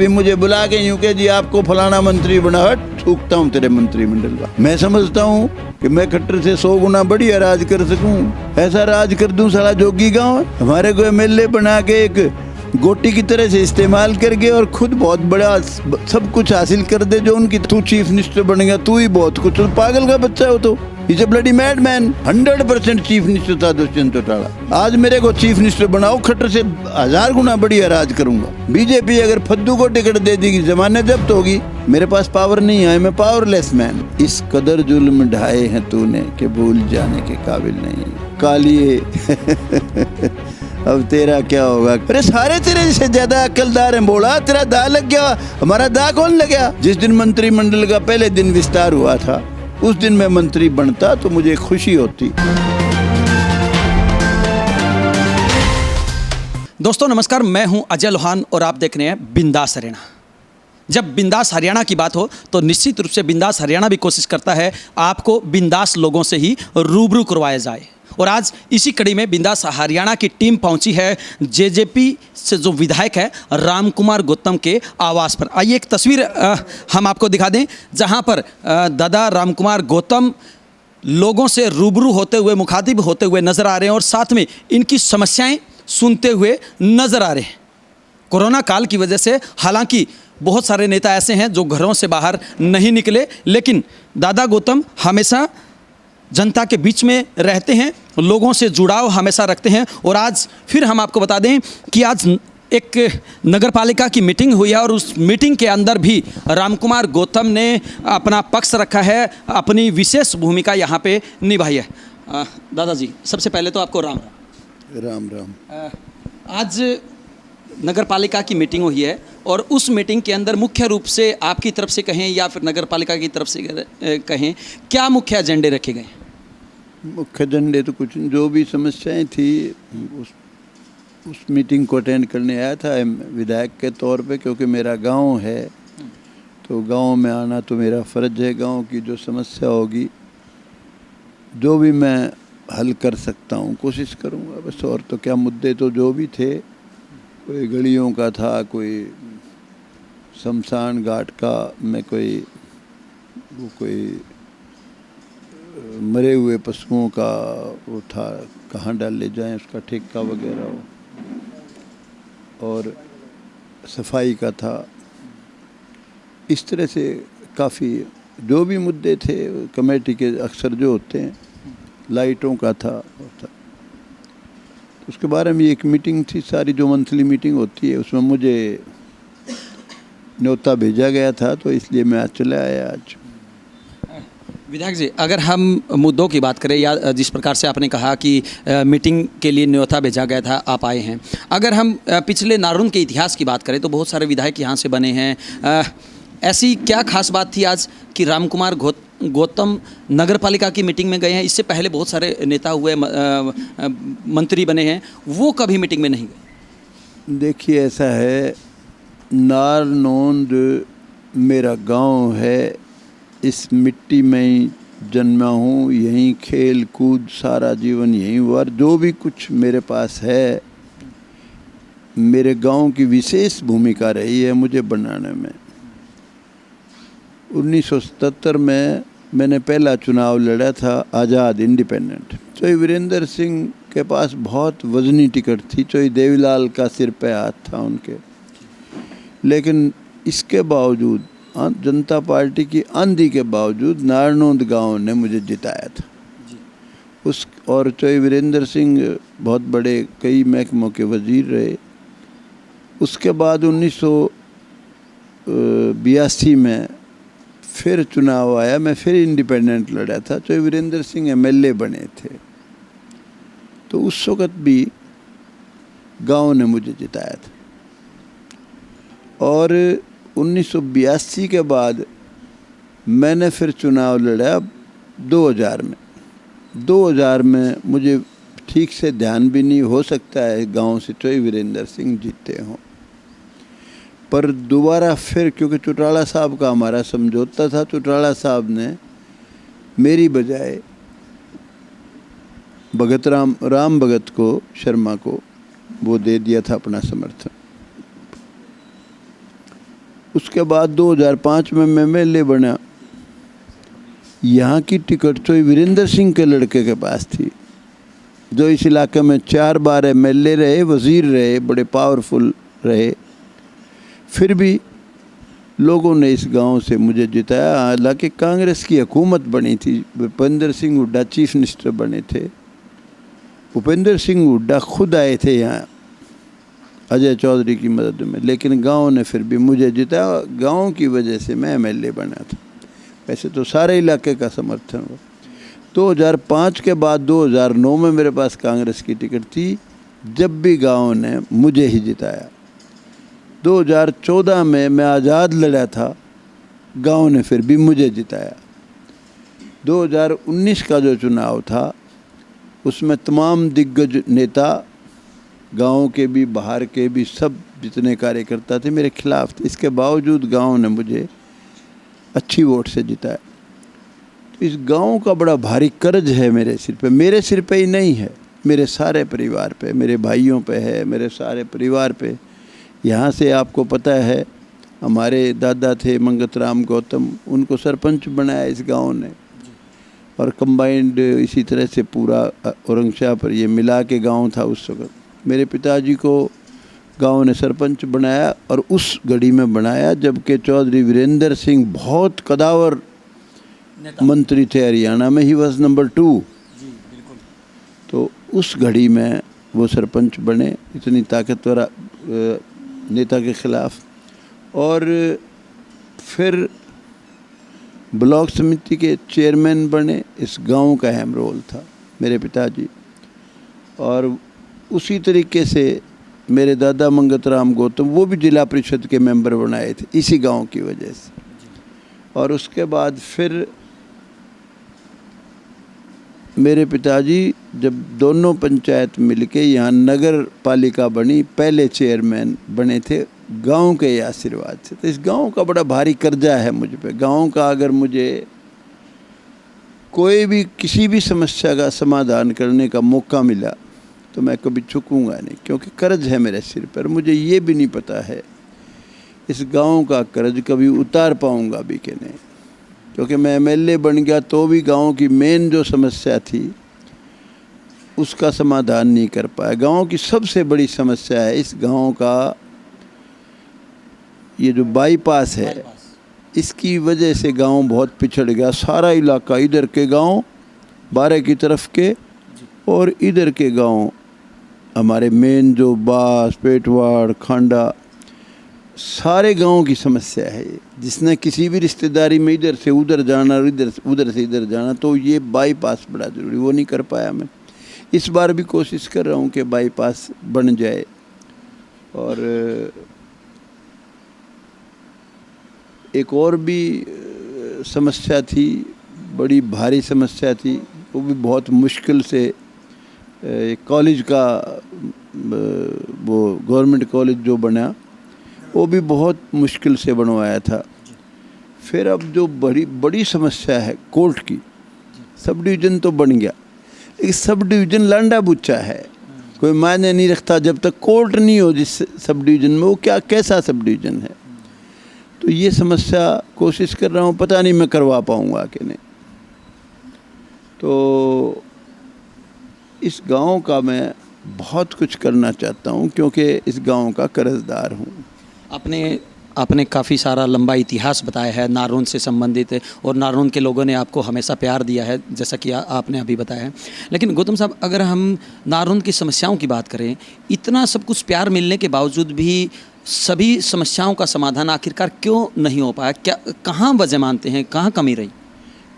भी मुझे बुला के यूं के जी आपको फलाना मंत्री बना, हट थूकता हूँ तेरे मंत्रिमंडल का। मैं समझता हूँ कि मैं खट्टर से 100 गुना बढ़िया राज कर सकूं, ऐसा राज कर दूं साला जोगी गांव हमारे को एमएलए बना के एक गोटी की तरह से इस्तेमाल करके और खुद बहुत बड़ा सब कुछ हासिल कर दे जो उनकी। तू चीफ मिनिस्टर बन गया, तू ही बहुत कुछ, पागल का बच्चा हो तो। Is a bloody mad man. 100% chief minister था दुष्यंत चौटाला। आज मेरे को चीफ मिनिस्टर बनाओ, खट्टर से 1000 गुना बढ़िया राज करूंगा। बीजेपी अगर फद्दू को टिकट दे देगी, जमाने जब्त होगी। मेरे पास पावर नहीं है, मैं पावरलेस मैन। इस कदर जुल्म ढाए हैं तूने कि भूल जाने के काबिल नहीं। कालिए अब तेरा क्या होगा? अरे सारे तेरे से ज्यादा अक्लदार हैं। बोला तेरा दा लग गया, हमारा दा कौन लग गया? जिस दिन मंत्रिमंडल का पहले दिन विस्तार हुआ था, उस दिन मैं मंत्री बनता तो मुझे खुशी होती। दोस्तों नमस्कार, मैं हूं अजय लोहान और आप देख रहे हैं बिंदास हरियाणा। जब बिंदास हरियाणा की बात हो तो निश्चित रूप से बिंदास हरियाणा भी कोशिश करता है आपको बिंदास लोगों से ही रूबरू करवाया जाए। और आज इसी कड़ी में बिंदास हरियाणा की टीम पहुंची है जेजेपी से जो विधायक है राम कुमार गौतम के आवास पर। आइए एक तस्वीर हम आपको दिखा दें जहां पर दादा राम कुमार गौतम लोगों से रूबरू होते हुए, मुखातिब होते हुए नजर आ रहे हैं और साथ में इनकी समस्याएं सुनते हुए नजर आ रहे हैं। कोरोना काल की वजह से हालांकि बहुत सारे नेता ऐसे हैं जो घरों से बाहर नहीं निकले, लेकिन दादा गौतम हमेशा जनता के बीच में रहते हैं, लोगों से जुड़ाव हमेशा रखते हैं। और आज फिर हम आपको बता दें कि आज एक नगर पालिका की मीटिंग हुई है और उस मीटिंग के अंदर भी राम कुमार गौतम ने अपना पक्ष रखा है, अपनी विशेष भूमिका यहाँ पे निभाई है। दादाजी सबसे पहले तो आपको राम राम राम। आज नगर पालिका की मीटिंग हुई है और उस मीटिंग के अंदर मुख्य रूप से आपकी तरफ से कहें या फिर नगर पालिका की तरफ से कहें, क्या मुख्य एजेंडे रखे गए? मुख्य एजेंडे तो कुछ, जो भी समस्याएं थी उस मीटिंग को अटेंड करने आया था विधायक के तौर पे, क्योंकि मेरा गांव है तो गांव में आना तो मेरा फ़र्ज है। गांव की जो समस्या होगी, जो भी मैं हल कर सकता हूं कोशिश करूंगा बस। और तो क्या, मुद्दे तो जो भी थे, कोई गलियों का था, कोई शमशान घाट का में कोई मरे हुए पशुओं का वो था, कहाँ डाल ले जाएं उसका ठेका वगैरह हो, और सफाई का था। इस तरह से काफ़ी जो भी मुद्दे थे कमेटी के अक्सर जो होते हैं, लाइटों का था। उसके बारे में एक मीटिंग थी, सारी जो मंथली मीटिंग होती है उसमें मुझे न्योता भेजा गया था, तो इसलिए मैं आज चला आया। आज विधायक जी, अगर हम मुद्दों की बात करें या जिस प्रकार से आपने कहा कि मीटिंग के लिए न्योता भेजा गया था, आप आए हैं, अगर हम पिछले नारुन के इतिहास की बात करें तो बहुत सारे विधायक यहाँ से बने हैं। ऐसी क्या खास बात थी आज कि राम कुमार गौतम नगर पालिका की मीटिंग में गए हैं? इससे पहले बहुत सारे नेता हुए, मंत्री बने हैं, वो कभी मीटिंग में नहीं गए। देखिए ऐसा है, नारनौंद मेरा गांव है, इस मिट्टी में ही जन्मा हूँ, यहीं खेल कूद सारा जीवन यहीं हुआ। और जो भी कुछ मेरे पास है, मेरे गांव की विशेष भूमिका रही है मुझे बनाने में। 1977 में मैंने पहला चुनाव लड़ा था, आज़ाद इंडिपेंडेंट। चौधरी वीरेंद्र सिंह के पास बहुत वजनी टिकट थी, चौधरी देवीलाल का सिर पे हाथ था उनके, लेकिन इसके बावजूद जनता पार्टी की आंधी के बावजूद नारनौंद गांव ने मुझे जिताया था। और चौधरी वीरेंद्र सिंह बहुत बड़े कई महकमों के वजीर रहे। उसके बाद 1982 में फिर चुनाव आया, मैं फिर इंडिपेंडेंट लड़ा था, चौधरी वीरेंद्र सिंह एमएलए बने थे, तो उस वक़्त भी गांव ने मुझे जिताया था। और 1982 के बाद मैंने फिर चुनाव लड़ा 2000 में। 2000 में मुझे ठीक से ध्यान भी नहीं, हो सकता है गांव से चौधरी वीरेंद्र सिंह जीते हों, पर दोबारा फिर क्योंकि चौटाला साहब का हमारा समझौता था, चौटाला साहब ने मेरी बजाय राम भगत को, शर्मा को वो दे दिया था अपना समर्थन। उसके बाद 2005 में मैं एमएलए बना। यहाँ की टिकट तो वीरेंद्र सिंह के लड़के के पास थी, जो इस इलाके में 4 बार एमएलए रहे, वज़ीर रहे, बड़े पावरफुल रहे। फिर भी लोगों ने इस गांव से मुझे जिताया। हालांकि कांग्रेस की हुकूमत बनी थी, भूपेंद्र सिंह हुड्डा चीफ मिनिस्टर बने थे। भूपेंद्र सिंह हुड्डा खुद आए थे यहाँ अजय चौधरी की मदद में, लेकिन गांव ने फिर भी मुझे जिताया। गांव की वजह से मैं एमएलए बना था। वैसे तो सारे इलाके का समर्थन हुआ। 2005 के बाद 2009 में मेरे पास कांग्रेस की टिकट थी, जब भी गांव ने मुझे ही जिताया। 2014 में मैं आज़ाद लड़ा था, गांव ने फिर भी मुझे जिताया। 2019 का जो चुनाव था उसमें तमाम दिग्गज नेता, गांव के भी बाहर के भी, सब जितने कार्यकर्ता थे मेरे खिलाफ थे। इसके बावजूद गांव ने मुझे अच्छी वोट से जिताया। तो इस गांव का बड़ा भारी कर्ज है मेरे सिर पे ही नहीं है, मेरे सारे परिवार पे, मेरे भाइयों पे है, मेरे सारे परिवार पे। यहाँ से आपको पता है हमारे दादा थे मंगत राम गौतम, उनको सरपंच बनाया इस गांव ने, और कंबाइंड इसी तरह से पूरा औरंगशाह पर ये मिला के गांव था उस वक्त। मेरे पिताजी को गांव ने सरपंच बनाया, और उस घड़ी में बनाया जबकि चौधरी वीरेंद्र सिंह बहुत कदावर मंत्री थे हरियाणा में, ही वॉज नंबर 2। तो उस घड़ी में वो सरपंच बने इतनी ताकतवर नेता के खिलाफ। और फिर ब्लॉक समिति के चेयरमैन बने। इस गांव का अहम रोल था मेरे पिताजी। और उसी तरीके से मेरे दादा मंगत राम गौतम, वो भी जिला परिषद के मेंबर बनाए थे इसी गांव की वजह से। और उसके बाद फिर मेरे पिताजी, जब दोनों पंचायत मिलके यहाँ नगर पालिका बनी, पहले चेयरमैन बने थे गांव के आशीर्वाद से। तो इस गांव का बड़ा भारी कर्जा है मुझ पे। गांव का अगर मुझे कोई भी किसी भी समस्या का समाधान करने का मौका मिला तो मैं कभी चूकूंगा नहीं, क्योंकि कर्ज है मेरे सिर पर। मुझे ये भी नहीं पता है इस गांव का कर्ज कभी उतार पाऊंगा भी कि नहीं, क्योंकि मैं एमएलए बन गया तो भी गांव की मेन जो समस्या थी उसका समाधान नहीं कर पाया। गांव की सबसे बड़ी समस्या है इस गांव का ये जो बाईपास है, इसकी वजह से गांव बहुत पिछड़ गया। सारा इलाका, इधर के गांव 12 की तरफ के और इधर के गांव हमारे मेन जो बास, पेटवाड़, खांडा, सारे गांव की समस्या है ये। जिसने किसी भी रिश्तेदारी में इधर से उधर जाना और उधर से इधर जाना, तो ये बाईपास बड़ा ज़रूरी, वो नहीं कर पाया मैं। इस बार भी कोशिश कर रहा हूँ कि बाईपास बन जाए। और एक और भी समस्या थी, बड़ी भारी समस्या थी, वो भी बहुत मुश्किल से एक कॉलेज का, वो गवर्नमेंट कॉलेज जो बना, वो भी बहुत मुश्किल से बनवाया था। फिर अब जो बड़ी समस्या है कोर्ट की, सब डिवीज़न तो बन गया, लेकिन सब डिवीज़न लांडा बुच्चा है, कोई मायने नहीं रखता जब तक कोर्ट नहीं हो जिस सब डिवीज़न में, वो कैसा सब डिवीज़न है। तो ये समस्या कोशिश कर रहा हूँ, पता नहीं मैं करवा पाऊँगा कि नहीं। तो इस गांव का मैं बहुत कुछ करना चाहता हूँ, क्योंकि इस गांव का कर्जदार हूँ। आपने काफ़ी सारा लंबा इतिहास बताया है नारनौल से संबंधित, और नारनौल के लोगों ने आपको हमेशा प्यार दिया है, जैसा कि आपने अभी बताया है। लेकिन गौतम साहब, अगर हम नारनौल की समस्याओं की बात करें, इतना सब कुछ प्यार मिलने के बावजूद भी सभी समस्याओं का समाधान आखिरकार क्यों नहीं हो पाया? क्या, कहाँ वजह मानते हैं, कहाँ कमी रही?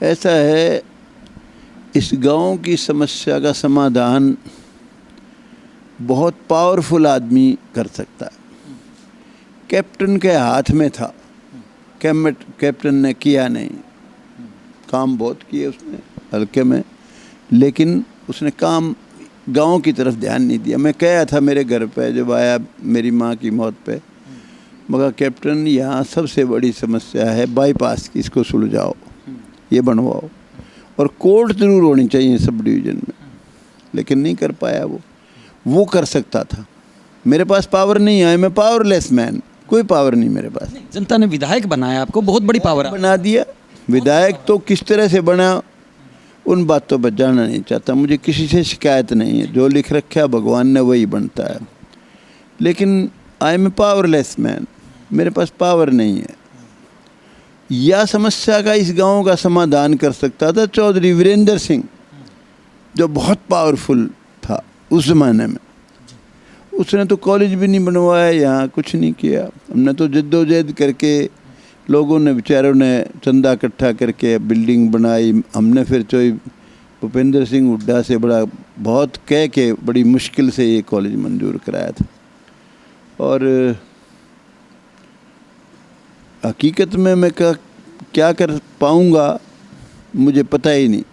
ऐसा है, इस गांव की समस्या का समाधान बहुत पावरफुल आदमी कर सकता है। कैप्टन के हाथ में था, कैप्टन ने किया नहीं। काम बहुत किए उसने हल्के में, लेकिन उसने काम गांव की तरफ ध्यान नहीं दिया। मैं कहा था मेरे घर पे जब आया मेरी माँ की मौत पे, मगर कैप्टन यहाँ सबसे बड़ी समस्या है बाईपास की, इसको सुलझाओ, ये बनवाओ, और कोर्ट ज़रूर होनी चाहिए सब डिवीज़न में, लेकिन नहीं कर पाया। वो कर सकता था। मेरे पास पावर नहीं है, मैं पावरलेस मैन, कोई पावर नहीं मेरे पास। जनता ने विधायक बनाया आपको, बहुत बड़ी पावर है। बना दिया विधायक, तो किस तरह से बना उन बातों पर जाना नहीं चाहता। मुझे किसी से शिकायत नहीं है, जो लिख रखा है भगवान ने वही बनता है। लेकिन I am a powerless man, मेरे पास पावर नहीं है। यह समस्या का इस गांव का समाधान कर सकता था चौधरी वीरेंद्र सिंह, जो बहुत पावरफुल था उस ज़माने में। उसने तो कॉलेज भी नहीं बनवाया, यहाँ कुछ नहीं किया। हमने तो जद्दोजहद करके, लोगों ने बेचारों ने चंदा इकट्ठा करके बिल्डिंग बनाई। हमने फिर चोई भूपेंद्र सिंह हुड्डा से बहुत कह के बड़ी मुश्किल से ये कॉलेज मंजूर कराया था। और हकीकत में मैं क्या कर पाऊँगा मुझे पता ही नहीं,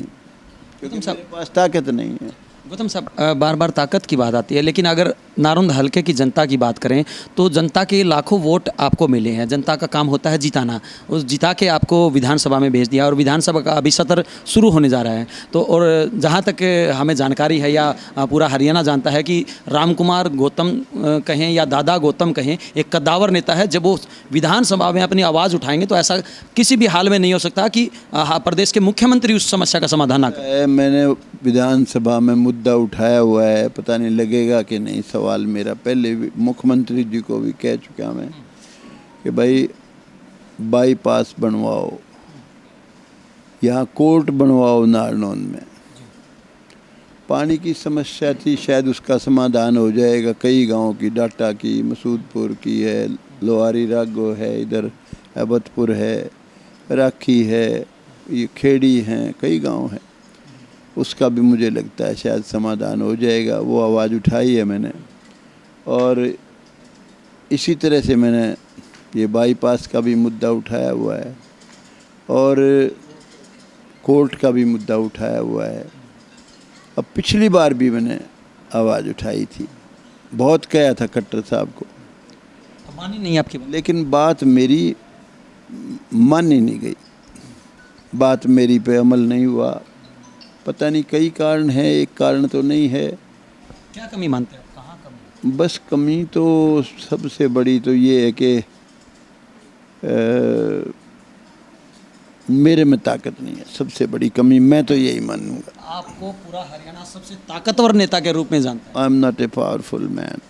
क्योंकि मेरे पास ताकत नहीं है। गौतम साहब, बार बार ताकत की बात आती है, लेकिन अगर नारंद हलके की जनता की बात करें तो जनता के लाखों वोट आपको मिले हैं। जनता का काम होता है जिताना, उस जिता के आपको विधानसभा में भेज दिया और विधानसभा का अभी सत्र शुरू होने जा रहा है। तो और जहाँ तक हमें जानकारी है या पूरा हरियाणा जानता है कि राम कुमार गौतम कहें या दादा गौतम कहें, एक कद्दावर नेता है। जब वो विधानसभा में अपनी आवाज़ उठाएंगे तो ऐसा किसी भी हाल में नहीं हो सकता कि प्रदेश के मुख्यमंत्री उस समस्या का समाधान ना करें। मैंने विधानसभा में मुद्दा उठाया हुआ है, पता नहीं लगेगा कि नहीं सवाल मेरा। पहले भी मुख्यमंत्री जी को भी कह चुका मैं कि भाई बाईपास बनवाओ, यहाँ कोर्ट बनवाओ नारनौल में। पानी की समस्या थी, शायद उसका समाधान हो जाएगा। कई गांवों की, डाटा की, मसूदपुर की है, लोहारी रागो है, इधर अबतपुर है, राखी है, ये खेड़ी हैं, कई गांव हैं। उसका भी मुझे लगता है शायद समाधान हो जाएगा। वो आवाज़ उठाई है मैंने। और इसी तरह से मैंने ये बाईपास का भी मुद्दा उठाया हुआ है और कोर्ट का भी मुद्दा उठाया हुआ है। अब पिछली बार भी मैंने आवाज़ उठाई थी, बहुत कहा था खट्टर साहब को, मानी नहीं आपकी बात। लेकिन बात मेरी मानी नहीं गई, बात मेरी पे अमल नहीं हुआ। पता नहीं कई कारण है, एक कारण तो नहीं है। क्या कमी मानते हैं आप, कहाँ कमी? बस कमी तो सबसे बड़ी तो ये है कि मेरे में ताकत नहीं है, सबसे बड़ी कमी मैं तो यही मानूंगा। आपको पूरा हरियाणा सबसे ताकतवर नेता के रूप में जानता है। I am not a powerful man.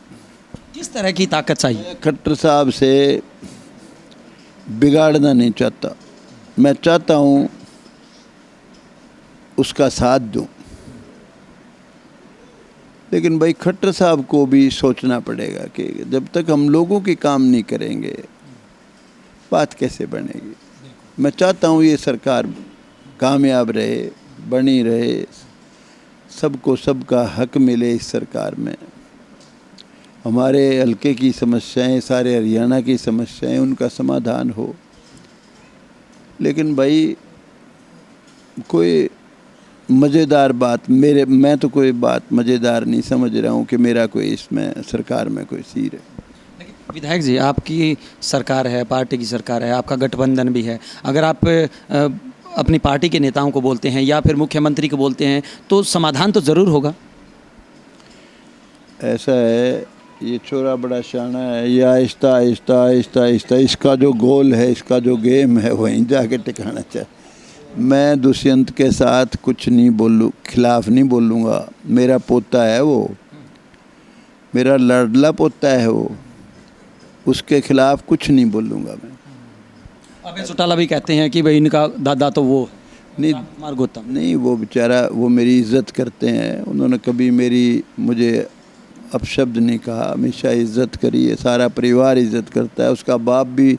किस तरह की ताकत चाहिए? खट्टर साहब से बिगाड़ना नहीं चाहता, मैं चाहता हूँ उसका साथ दूं। लेकिन भाई खट्टर साहब को भी सोचना पड़ेगा कि जब तक हम लोगों के काम नहीं करेंगे बात कैसे बनेगी। मैं चाहता हूँ ये सरकार कामयाब रहे, बनी रहे, सबको सबका हक मिले इस सरकार में। हमारे हल्के की समस्याएं, सारे हरियाणा की समस्याएं, उनका समाधान हो। लेकिन भाई कोई मज़ेदार बात मैं तो कोई बात मज़ेदार नहीं समझ रहा हूँ कि मेरा कोई इसमें सरकार में कोई सीर है। लेकिन विधायक जी, आपकी सरकार है, पार्टी की सरकार है, आपका गठबंधन भी है। अगर आप अपनी पार्टी के नेताओं को बोलते हैं या फिर मुख्यमंत्री को बोलते हैं तो समाधान तो ज़रूर होगा। ऐसा है, ये छोरा बड़ा शाना है, ये आहिस्ता आहिस्ता आहिस्ता आहिस्ता इसका जो गोल है, इसका जो गेम है वहीं जाके टिकाना चाहिए। मैं दुष्यंत के साथ कुछ नहीं बोलूँ, खिलाफ नहीं बोलूँगा। मेरा पोता है वो, मेरा लाडला पोता है वो, उसके खिलाफ कुछ नहीं बोलूँगा मैं। अभय चौटाला भी कहते हैं कि भाई इनका दादा तो वो नहीं, कुमार गौतम नहीं, वो बेचारा, वो मेरी इज़्ज़त करते हैं। उन्होंने कभी मुझे अपशब्द नहीं कहा, हमेशा इज़्ज़त करी है। सारा परिवार इज़्ज़त करता है, उसका बाप भी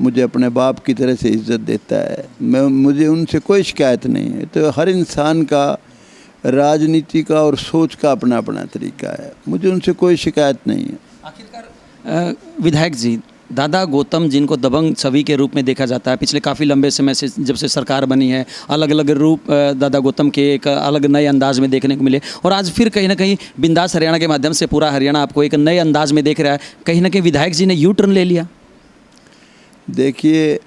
मुझे अपने बाप की तरह से इज़्ज़त देता है। मुझे उनसे कोई शिकायत नहीं है। तो हर इंसान का राजनीति का और सोच का अपना अपना तरीका है, मुझे उनसे कोई शिकायत नहीं है। आखिरकार विधायक जी, दादा गौतम जिनको दबंग छवि के रूप में देखा जाता है, पिछले काफ़ी लंबे समय से जब से सरकार बनी है अलग अलग रूप दादा गौतम के एक अलग नए अंदाज में देखने को मिले, और आज फिर कहीं ना कहीं बिंदास हरियाणा के माध्यम से पूरा हरियाणा आपको एक नए अंदाज में देख रहा है। कहीं ना कहीं विधायक जी ने यू टर्न ले लिया। देखिए,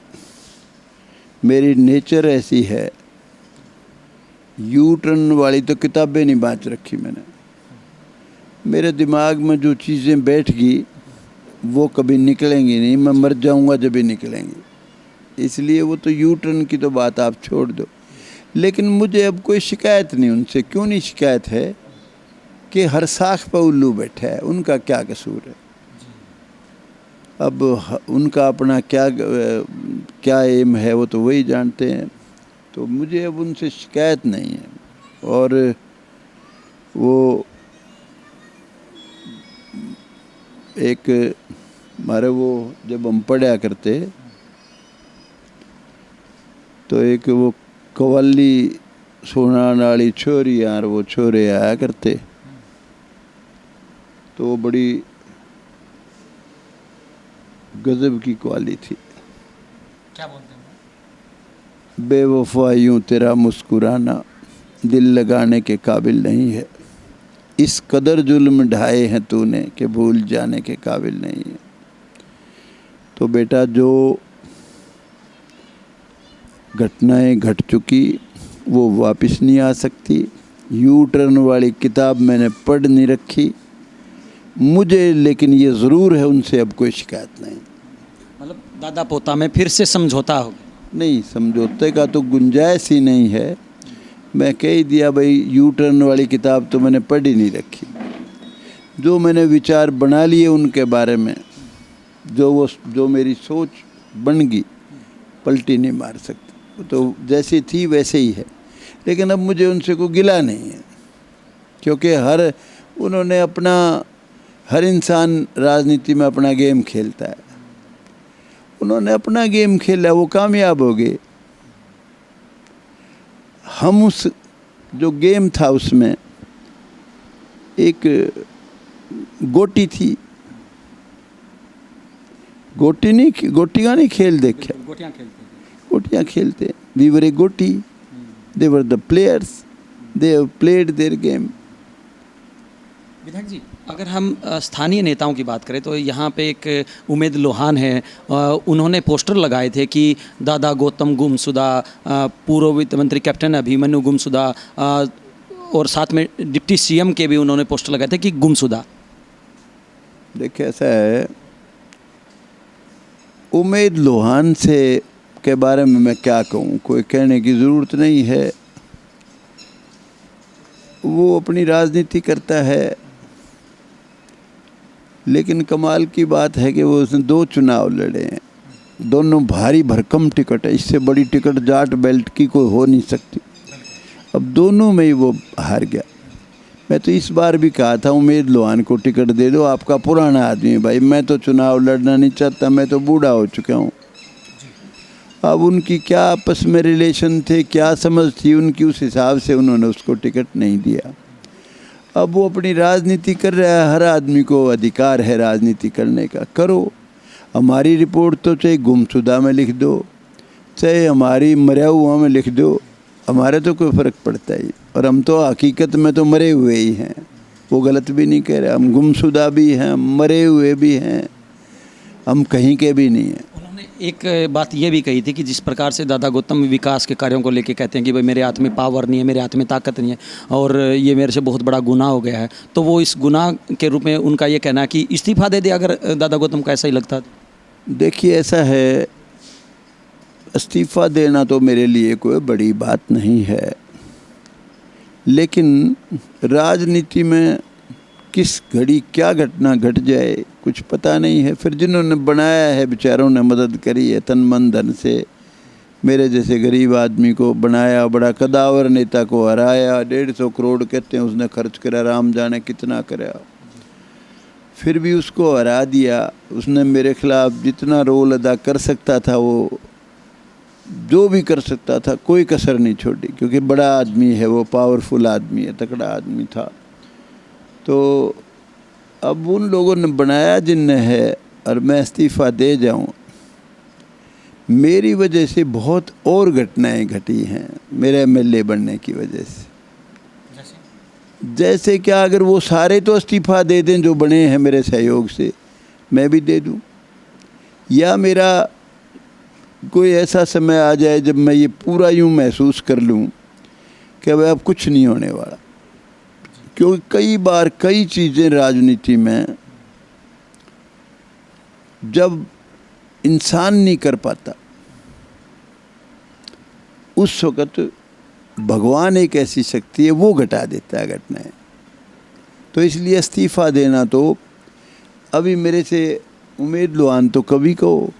मेरी नेचर ऐसी है, यू टर्न वाली तो किताबें नहीं बाँच रखी मैंने। मेरे दिमाग में जो चीज़ें बैठ गई वो कभी निकलेंगी नहीं, मैं मर जाऊंगा जब भी निकलेंगी। इसलिए वो तो यू टर्न की तो बात आप छोड़ दो। लेकिन मुझे अब कोई शिकायत नहीं उनसे। क्यों नहीं शिकायत है कि हर साख पर उल्लू बैठा है, उनका क्या कसूर है। अब उनका अपना क्या एम है वो तो वही जानते हैं। तो मुझे अब उनसे शिकायत नहीं है। और वो एक हमारे वो जब हम पढ़ा करते तो एक वो कवाली सुनाने वाली छोरी यार, वो छोरे आया करते, तो वो बड़ी गजब की कवाली थी। क्या बोलते हैं? बेवफा यूं तेरा मुस्कुराना दिल लगाने के काबिल नहीं है, इस कदर जुल्म ढाए हैं तूने कि भूल जाने के काबिल नहीं है। तो बेटा जो घटनाएं घट चुकी वो वापस नहीं आ सकती। यू टर्न वाली किताब मैंने पढ़ नहीं रखी मुझे, लेकिन ये ज़रूर है उनसे अब कोई शिकायत नहीं। मतलब दादा पोता में फिर से समझौता हो? नहीं, समझौते का तो गुंजाइश ही नहीं है। मैं कह ही दिया भाई, यू टर्न वाली किताब तो मैंने पढ़ ही नहीं रखी। जो मैंने विचार बना लिए उनके बारे में, जो मेरी सोच बन गई, पलटी नहीं मार सकती। तो जैसी थी वैसे ही है। लेकिन अब मुझे उनसे कोई गिला नहीं है, क्योंकि उन्होंने अपना, हर इंसान राजनीति में अपना गेम खेलता है। उन्होंने अपना गेम खेला, वो कामयाब हो गए। हम उस जो गेम था उसमें एक गोटी थी, गोटियाँ नहीं खेल देखे, गोटियाँ खेलते। वी वर ए गोटी, they were the players, they have played their game. विधायक जी, अगर हम स्थानीय नेताओं की बात करें तो यहाँ पे एक उमेद लोहान है, उन्होंने पोस्टर लगाए थे कि दादा गौतम गुमशुदा, पूर्व वित्त मंत्री कैप्टन अभिमन्यु गुमशुदा, और साथ में डिप्टी सीएम के भी उन्होंने पोस्टर लगाए थे कि गुमशुदा। देखिए ऐसा है, उमेद लोहान से के बारे में मैं क्या कहूँ, कोई कहने की ज़रूरत नहीं है। वो अपनी राजनीति करता है, लेकिन कमाल की बात है कि वो उसने 2 चुनाव लड़े हैं, दोनों भारी भरकम टिकट है। इससे बड़ी टिकट जाट बेल्ट की कोई हो नहीं सकती। अब दोनों में ही वो हार गया। मैं तो इस बार भी कहा था उमेद लोहान को टिकट दे दो, आपका पुराना आदमी है भाई, मैं तो चुनाव लड़ना नहीं चाहता, मैं तो बूढ़ा हो चुका हूँ। अब उनकी क्या आपस में रिलेशन थे, क्या समझ थी उनकी, उस हिसाब से उन्होंने उसको टिकट नहीं दिया। अब वो अपनी राजनीति कर रहा है, हर आदमी को अधिकार है राजनीति करने का, करो। हमारी रिपोर्ट तो चाहे गुमशुदा में लिख दो, चाहे हमारी मरा हुआ में लिख दो, हमारे तो कोई फ़र्क पड़ता ही। और हम तो हकीकत में तो मरे हुए ही हैं, वो गलत भी नहीं कह रहे। हम गुमशुदा भी हैं, मरे हुए भी हैं, हम कहीं के भी नहीं हैं। उन्होंने एक बात ये भी कही थी कि जिस प्रकार से दादा गौतम विकास के कार्यों को लेके कहते हैं कि भाई मेरे हाथ में पावर नहीं है, मेरे हाथ में ताकत नहीं है और ये मेरे से बहुत बड़ा गुनाह हो गया है, तो वो इस गुनाह के रूप में उनका ये कहना है कि इस्तीफा दे दे अगर दादा गौतम को ऐसा ही लगता। देखिए ऐसा है, इस्तीफा देना तो मेरे लिए कोई बड़ी बात नहीं है, लेकिन राजनीति में किस घड़ी क्या घटना घट जाए कुछ पता नहीं है। फिर जिन्होंने बनाया है बेचारों ने मदद करी है तन मन धन से, मेरे जैसे गरीब आदमी को बनाया, बड़ा कदावर नेता को हराया, 150 करोड़ कहते हैं उसने खर्च करा, राम जाने कितना करा, फिर भी उसको हरा दिया। उसने मेरे खिलाफ जितना रोल अदा कर सकता था, वो जो भी कर सकता था, कोई कसर नहीं छोड़ी, क्योंकि बड़ा आदमी है वो, पावरफुल आदमी है, तगड़ा आदमी था। तो अब उन लोगों ने बनाया जिनने है, और मैं इस्तीफ़ा दे जाऊं, मेरी वजह से बहुत और घटनाएं घटी हैं मेरे एमएलए बनने की वजह से। जैसे क्या, अगर वो सारे तो इस्तीफ़ा दे दें जो बने हैं मेरे सहयोग से, मैं भी दे दूं, या मेरा कोई ऐसा समय आ जाए जब मैं ये पूरा यूं महसूस कर लूं कि भाई अब कुछ नहीं होने वाला। क्योंकि कई बार कई चीज़ें राजनीति में जब इंसान नहीं कर पाता उस वक़्त भगवान एक ऐसी शक्ति है वो घटा देता है घटनाएं। तो इसलिए इस्तीफ़ा देना तो अभी मेरे से उम्मीद लुआन तो कभी कहो,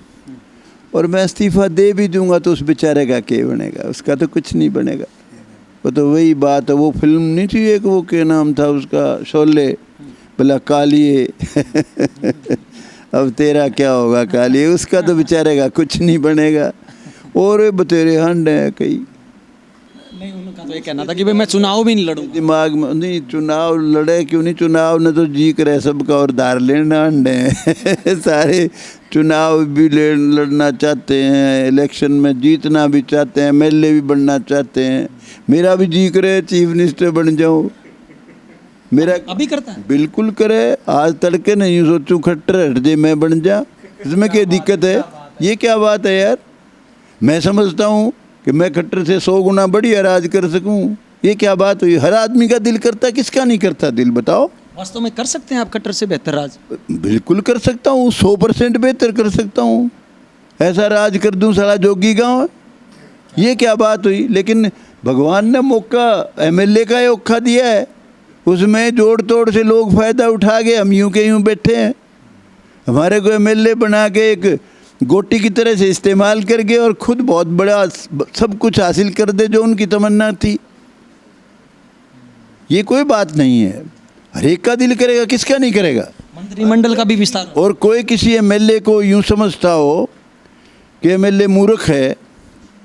और मैं इस्तीफ़ा दे भी दूंगा तो उस बेचारे का क्या बनेगा, उसका तो कुछ नहीं बनेगा। वो तो वही बात है, वो फिल्म नहीं थी एक, वो क्या नाम था उसका, शोले, बोला कालिए अब तेरा क्या होगा कालिए, उसका तो बेचारे का कुछ नहीं बनेगा। और बतेरे हंड हैं कई। नहीं, उनका तो ये कहना था कि भाई मैं चुनाव भी नहीं लड़ूंगा। दिमाग में नहीं, चुनाव लड़े क्यों नहीं, चुनाव ने तो जी करे सबका और धार लेना अंडे सारे चुनाव भी लड़ना चाहते हैं, इलेक्शन में जीतना भी चाहते हैं, एमएलए भी बनना चाहते हैं। मेरा भी जी करे चीफ मिनिस्टर बन जाऊं, मेरा अभी करता है। बिल्कुल करे। आज तड़के नहीं सोचूं खट्टर हट दे मैं बन जा, इसमें क्या दिक्कत है? ये क्या बात है यार? मैं समझता हूँ कि मैं खट्टर से 100 गुना बढ़िया राज कर सकूं। ये क्या बात हुई? हर आदमी का दिल करता, किसका नहीं करता दिल, बताओ। वास्तव में कर सकते हैं आप खट्टर से बेहतर राज? बिल्कुल कर सकता हूँ, 100% बेहतर कर सकता हूँ। ऐसा राज कर दूँ साला जोगी गाँव है। ये क्या बात हुई? लेकिन भगवान ने मौका एमएलए का औखा दिया है, उसमें जोड़ तोड़ से लोग फ़ायदा उठा के हम यूँ के यूँ बैठे हैं। हमारे को एमएलए बना के एक गोटी की तरह से इस्तेमाल करके और खुद बहुत बड़ा सब कुछ हासिल कर दे जो उनकी तमन्ना थी। ये कोई बात नहीं है, हर एक का दिल करेगा, किसका नहीं करेगा। मंत्रिमंडल का भी विस्तार। और कोई किसी एमएलए को यूँ समझता हो कि एमएलए मूर्ख है,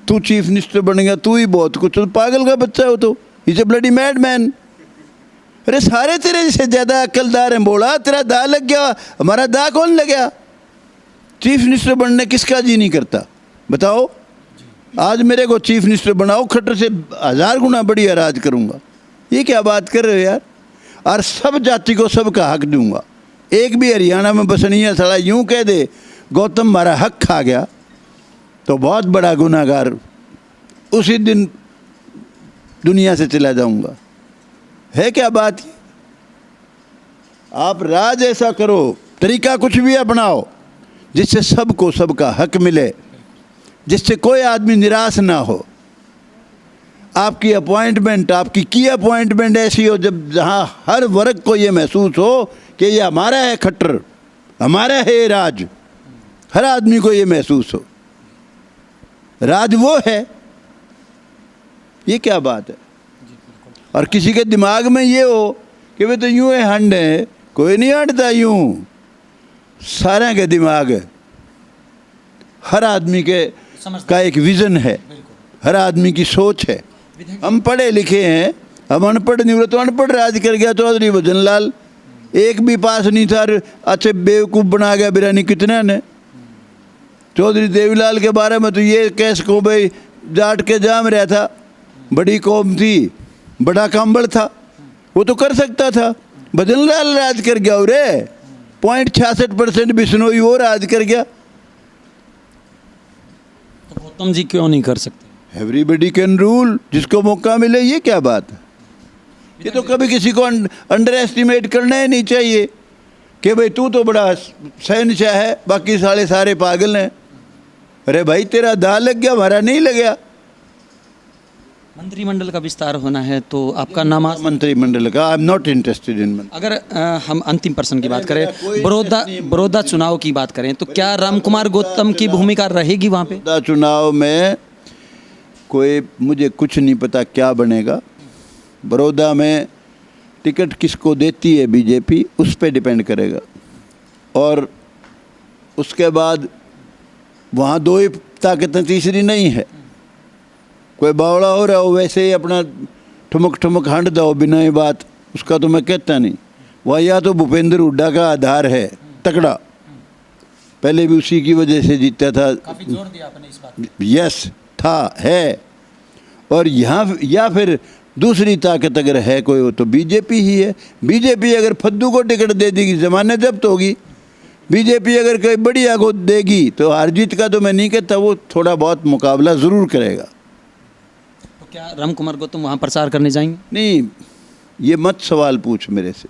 तू चीफ मिनिस्टर बनेगा, तू ही बहुत कुछ, तो पागल का बच्चा हो, तो is a bloody mad man. अरे सारे तेरे से ज़्यादा अक्लदार हैं, बोला तेरा दा लग गया, हमारा दा कौन लग गया? चीफ मिनिस्टर बनने किसका जी नहीं करता, बताओ। आज मेरे को चीफ मिनिस्टर बनाओ, खट्टर से 1000 गुना बढ़िया राज करूँगा। ये क्या बात कर रहे हो यार? और सब जाति को सबका हक दूंगा। एक भी हरियाणा में बसनीय साला यूँ कह दे गौतम हमारा हक खा गया तो बहुत बड़ा गुनाहगार, उसी दिन दुनिया से चला जाऊंगा। है क्या बात? आप राज ऐसा करो, तरीका कुछ भी अपनाओ जिससे सबको सबका हक मिले, जिससे कोई आदमी निराश ना हो। आपकी अपॉइंटमेंट, आपकी की अपॉइंटमेंट ऐसी हो जब जहाँ हर वर्ग को ये महसूस हो कि ये हमारा है खट्टर, हमारा है ये राज। हर आदमी को ये महसूस हो राज वो है। ये क्या बात है? और किसी के दिमाग में ये हो कि वे तो यूँ है हंड है, कोई नहीं हटता यूँ। सारे के दिमाग है, हर आदमी के का एक विज़न है, हर आदमी की सोच है। हम पढ़े लिखे हैं, हम अनपढ़ नहीं हुए तो अनपढ़ राज कर गया चौधरी भजन लाल, एक भी पास नहीं था, अच्छे बेवकूफ़ बना गया बिरानी कितने ने। चौधरी देवीलाल के बारे में तो ये कैस को भाई जाट के जाम रहा था, बड़ी कौम थी, बड़ा कांबड़ था, वो तो कर सकता था। भजन लाल राज कर गया, रे 0.66% बिश्नोई वो राज कर गया। तो गौतम जी क्यों नहीं कर सकते? एवरीबडी कैन रूल, जिसको मौका मिले। ये क्या बात है? ये तो कभी किसी को अंडर एस्टिमेट करना ही नहीं चाहिए कि भाई तू तो बड़ा शहनशाह है, बाकी सारे पागल हैं। अरे भाई तेरा दा लग गया, हमारा नहीं लगा। मंत्रिमंडल का विस्तार होना है तो आपका नाम मंत्रिमंडल का I am not interested in. अगर हम अंतिम पर्सन की बात करें, बड़ौदा चुनाव की बात करें तो क्या रामकुमार गौतम की भूमिका रहेगी वहाँ पे? बड़ौदा चुनाव में कोई मुझे कुछ नहीं पता क्या बनेगा। बड़ौदा में टिकट किसको देती है बीजेपी, उस पर डिपेंड करेगा। और उसके बाद वहाँ दो ही ताकतें, तीसरी नहीं है। कोई बावड़ा हो रहा हो वैसे ही अपना ठुमक ठुमक हंड दो बिना ही बात, उसका तो मैं कहता नहीं। वह या तो भूपेंद्र हुड्डा का आधार है तगड़ा, पहले भी उसी की वजह से जीता था। काफी जोर दिया आपने इस बात। यस था, है। और यहाँ या फिर दूसरी ताकत अगर है कोई हो तो बीजेपी ही है। बीजेपी अगर फद्दू को टिकट दे देगी ज़माने जब्त होगी। बीजेपी अगर कोई बढ़िया को देगी तो हार जीत का तो मैं नहीं कहता, वो थोड़ा बहुत मुकाबला ज़रूर करेगा। तो क्या रामकुमार गौतम वहाँ प्रचार करने जाएंगे? नहीं, ये मत सवाल पूछ मेरे से,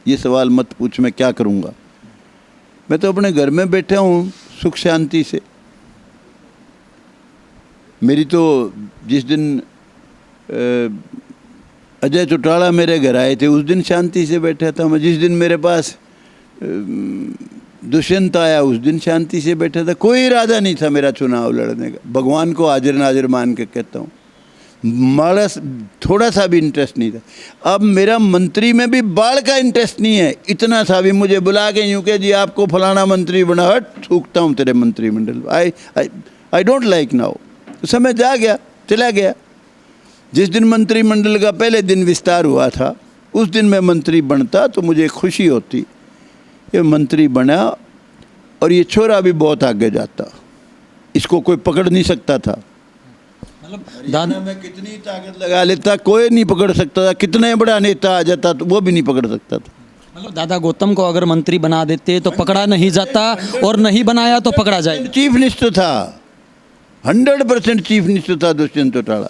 ये सवाल मत पूछ, मैं क्या करूँगा। मैं तो अपने घर में बैठा हूँ सुख शांति से। मेरी तो जिस दिन अजय चौटाला मेरे घर आए थे उस दिन शांति से बैठा था मैं। जिस दिन मेरे पास दुष्यंत आया उस दिन शांति से बैठा था। कोई इरादा नहीं था मेरा चुनाव लड़ने का। भगवान को हाजिर नाजिर मान के कहता हूँ, माड़ा थोड़ा सा भी इंटरेस्ट नहीं था। अब मेरा मंत्री में भी बाढ़ का इंटरेस्ट नहीं है, इतना सा भी। मुझे बुला के यूँ के जी आपको फलाना मंत्री बना, हट थूकता हूँ तेरे मंत्रिमंडल। I don't like now. समय जा गया, चला गया। जिस दिन मंत्रिमंडल का पहले दिन विस्तार हुआ था उस दिन मैं मंत्री बनता तो मुझे खुशी होती। ये मंत्री बना और ये छोरा भी बहुत आगे जाता, इसको कोई पकड़ नहीं सकता था। मतलब दादा में कितनी ताकत लगा लेता, कोई नहीं पकड़ सकता था। कितने बड़ा नेता आ जाता तो वो भी नहीं पकड़ सकता था। मतलब दादा गौतम को अगर मंत्री बना देते तो पकड़ा नहीं जाता, और नहीं बनाया तो पकड़ा जाए। चीफ मिनिस्टर था, 100% चीफ मिनिस्टर था दुष्यंत चौटाला।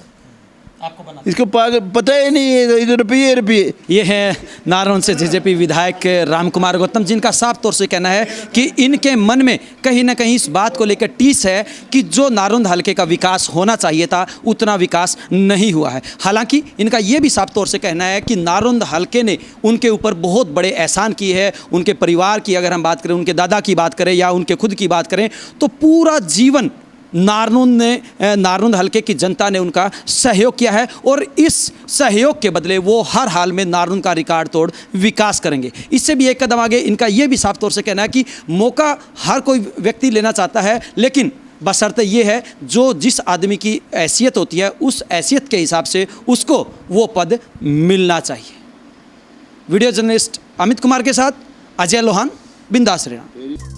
आपको बना इसको पता ही नहीं है, इधर रुपये। ये है नारनौल से जेजेपी विधायक रामकुमार गौतम, जिनका साफ तौर से कहना है कि इनके मन में कहीं ना कहीं इस बात को लेकर टीस है कि जो नारनौल हलके का विकास होना चाहिए था उतना विकास नहीं हुआ है। हालांकि इनका ये भी साफ तौर से कहना है कि नारनौल हलके ने उनके ऊपर बहुत बड़े एहसान किए हैं। उनके परिवार की अगर हम बात करें, उनके दादा की बात करें या उनके खुद की बात करें, तो पूरा जीवन नारनौल हलके की जनता ने उनका सहयोग किया है और इस सहयोग के बदले वो हर हाल में नारनौल का रिकॉर्ड तोड़ विकास करेंगे। इससे भी एक कदम आगे इनका ये भी साफ तौर से कहना है कि मौका हर कोई व्यक्ति लेना चाहता है, लेकिन बशर्ते ये है जो जिस आदमी की हैसियत होती है उस हैसियत के हिसाब से उसको वो पद मिलना चाहिए। वीडियो जर्नलिस्ट अमित कुमार के साथ अजय लोहान, बिंदास हरियाणा।